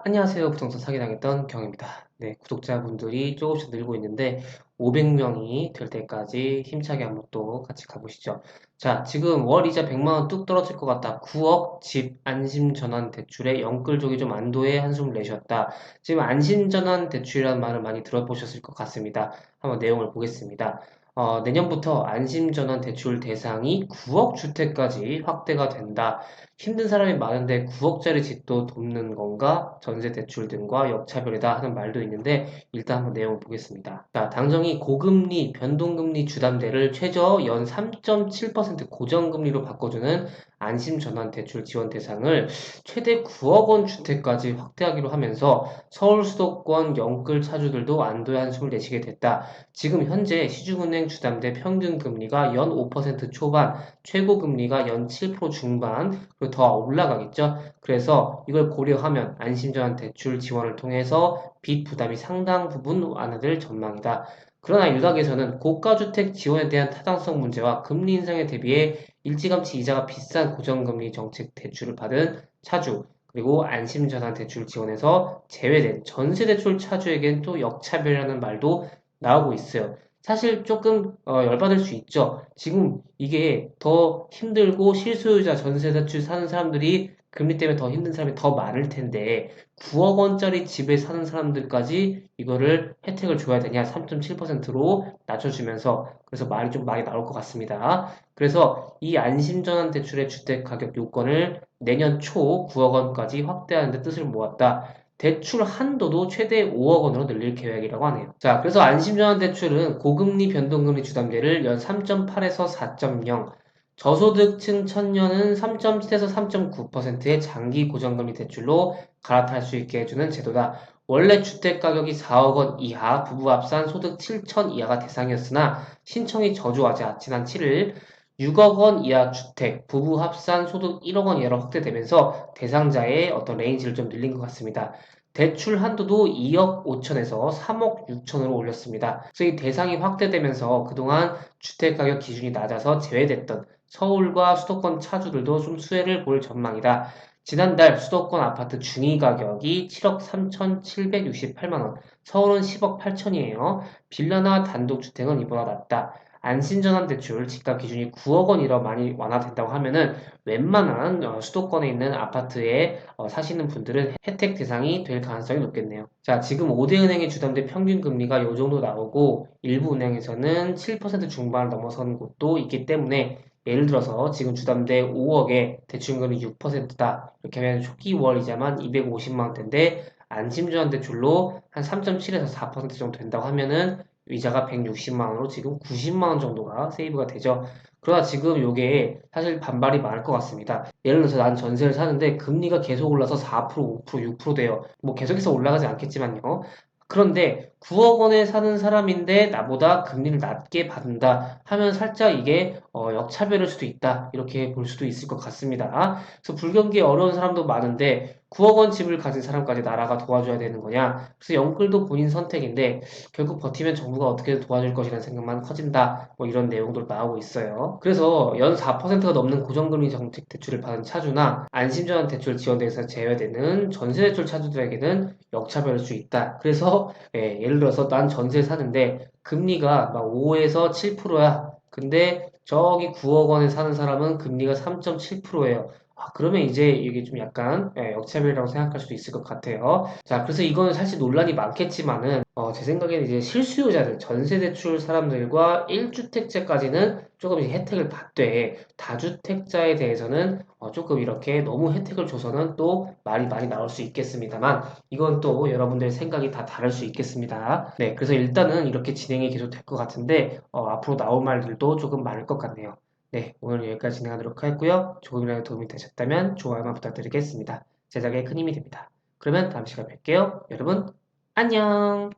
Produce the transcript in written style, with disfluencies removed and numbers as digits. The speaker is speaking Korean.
안녕하세요. 부동산 사기당했던 경입니다. 네, 구독자분들이 조금씩 늘고 있는데 500명이 될 때까지 힘차게 한번 또 같이 가보시죠. 자, 지금 월 이자 100만 원 뚝 떨어질 것 같다. 9억 집 안심전환 대출에 영끌족이 좀 안도의 한숨을 내셨다. 지금 안심전환 대출이라는 말을 많이 들어보셨을 것 같습니다. 한번 내용을 보겠습니다. 내년부터 안심전환 대출 대상이 9억 주택까지 확대가 된다. 힘든 사람이 많은데 9억짜리 집도 돕는 건가? 전세 대출 등과 역차별이다 하는 말도 있는데 일단 한번 내용을 보겠습니다. 자, 당정이 고금리, 변동금리 주담대를 최저 연 3.7% 고정금리로 바꿔주는 안심전환 대출 지원 대상을 최대 9억 원 주택까지 확대하기로 하면서 서울 수도권 영끌 차주들도 안도의 한숨을 내쉬게 됐다. 지금 현재 시중은행 주담대 평균 금리가 연 5% 초반, 최고 금리가 연 7% 중반, 그리고 더 올라가겠죠. 그래서 이걸 고려하면 안심전환 대출 지원을 통해서 빚 부담이 상당 부분 완화될 전망이다. 그러나 일각에서는 고가주택 지원에 대한 타당성 문제와 금리 인상에 대비해 일찌감치 이자가 비싼 고정금리 정책 대출을 받은 차주, 그리고 안심전환 대출 지원에서 제외된 전세대출 차주에겐 또 역차별이라는 말도 나오고 있어요. 사실 조금 열받을 수 있죠. 지금 이게 더 힘들고 실소유자 전세대출 사는 사람들이 금리 때문에 더 힘든 사람이 더 많을 텐데 9억 원짜리 집에 사는 사람들까지 이거를 혜택을 줘야 되냐? 3.7%로 낮춰주면서 그래서 말이 좀 많이 나올 것 같습니다. 그래서 이 안심전환 대출의 주택 가격 요건을 내년 초 9억 원까지 확대하는 데 뜻을 모았다. 대출 한도도 최대 5억 원으로 늘릴 계획이라고 하네요. 자, 그래서 안심전환 대출은 고금리 변동금리 주담대를 연 3.8에서 4.0, 저소득층 청년은 3.7에서 3.9%의 장기 고정금리 대출로 갈아탈 수 있게 해주는 제도다. 원래 주택 가격이 4억 원 이하, 부부 합산 소득 7천 이하가 대상이었으나 신청이 저조하자 지난 7일 6억 원 이하 주택, 부부 합산 소득 1억 원 이하로 확대되면서 대상자의 어떤 레인지를 좀 늘린 것 같습니다. 대출 한도도 2억 5천에서 3억 6천으로 올렸습니다. 그래서 이 대상이 확대되면서 그동안 주택가격 기준이 낮아서 제외됐던 서울과 수도권 차주들도 좀 수혜를 볼 전망이다. 지난달 수도권 아파트 중위 가격이 7억 3,768만 원, 서울은 10억 8천이에요. 빌라나 단독주택은 이보다 낮다. 안신전환 대출 집값 기준이 9억 원이라 많이 완화된다고 하면은 웬만한 수도권에 있는 아파트에 사시는 분들은 혜택 대상이 될 가능성이 높겠네요. 자, 지금 5대 은행의 주담대 평균 금리가 이 정도 나오고 일부 은행에서는 7% 중반을 넘어선 곳도 있기 때문에 예를 들어서 지금 주담대 5억에 대출금리 6%다. 이렇게 하면 초기 월 이자만 250만 원대인데 안심전환 대출로 한 3.7에서 4% 정도 된다고 하면은 이자가 160만 원으로 지금 90만 원 정도가 세이브가 되죠. 그러나 지금 요게 사실 반발이 많을 것 같습니다. 예를 들어서 난 전세를 사는데 금리가 계속 올라서 4%, 5%, 6% 돼요. 뭐 계속해서 올라가지 않겠지만요. 그런데 9억 원에 사는 사람인데 나보다 금리를 낮게 받는다 하면 살짝 이게 역차별일 수도 있다. 이렇게 볼 수도 있을 것 같습니다. 그래서 불경기에 어려운 사람도 많은데 9억 원 집을 가진 사람까지 나라가 도와줘야 되는 거냐? 그래서 영끌도 본인 선택인데 결국 버티면 정부가 어떻게든 도와줄 것이라는 생각만 커진다. 뭐 이런 내용도 나오고 있어요. 그래서 연 4%가 넘는 고정금리 정책 대출을 받은 차주나 안심전환 대출 지원대에서 제외되는 전세대출 차주들에게는 역차별일 수 있다. 그래서 예를 들어서 난 전세 사는데 금리가 막 5에서 7%야. 근데 저기 9억 원에 사는 사람은 금리가 3.7%예요. 그러면 이제 이게 좀 약간 역차별이라고 생각할 수도 있을 것 같아요. 자, 그래서 이거는 사실 논란이 많겠지만은 제 생각에는 이제 실수요자들, 전세대출 사람들과 1주택자까지는 조금 이제 혜택을 받되 다주택자에 대해서는 조금 이렇게 너무 혜택을 줘서는 또 말이 많이 나올 수 있겠습니다만 이건 또 여러분들의 생각이 다 다를 수 있겠습니다. 네, 그래서 일단은 이렇게 진행이 계속 될 것 같은데 앞으로 나올 말들도 조금 많을 것 같네요. 네, 오늘 여기까지 진행하도록 하겠고요. 조금이라도 도움이 되셨다면 좋아요만 부탁드리겠습니다. 제작에 큰 힘이 됩니다. 그러면 다음 시간에 뵐게요. 여러분, 안녕!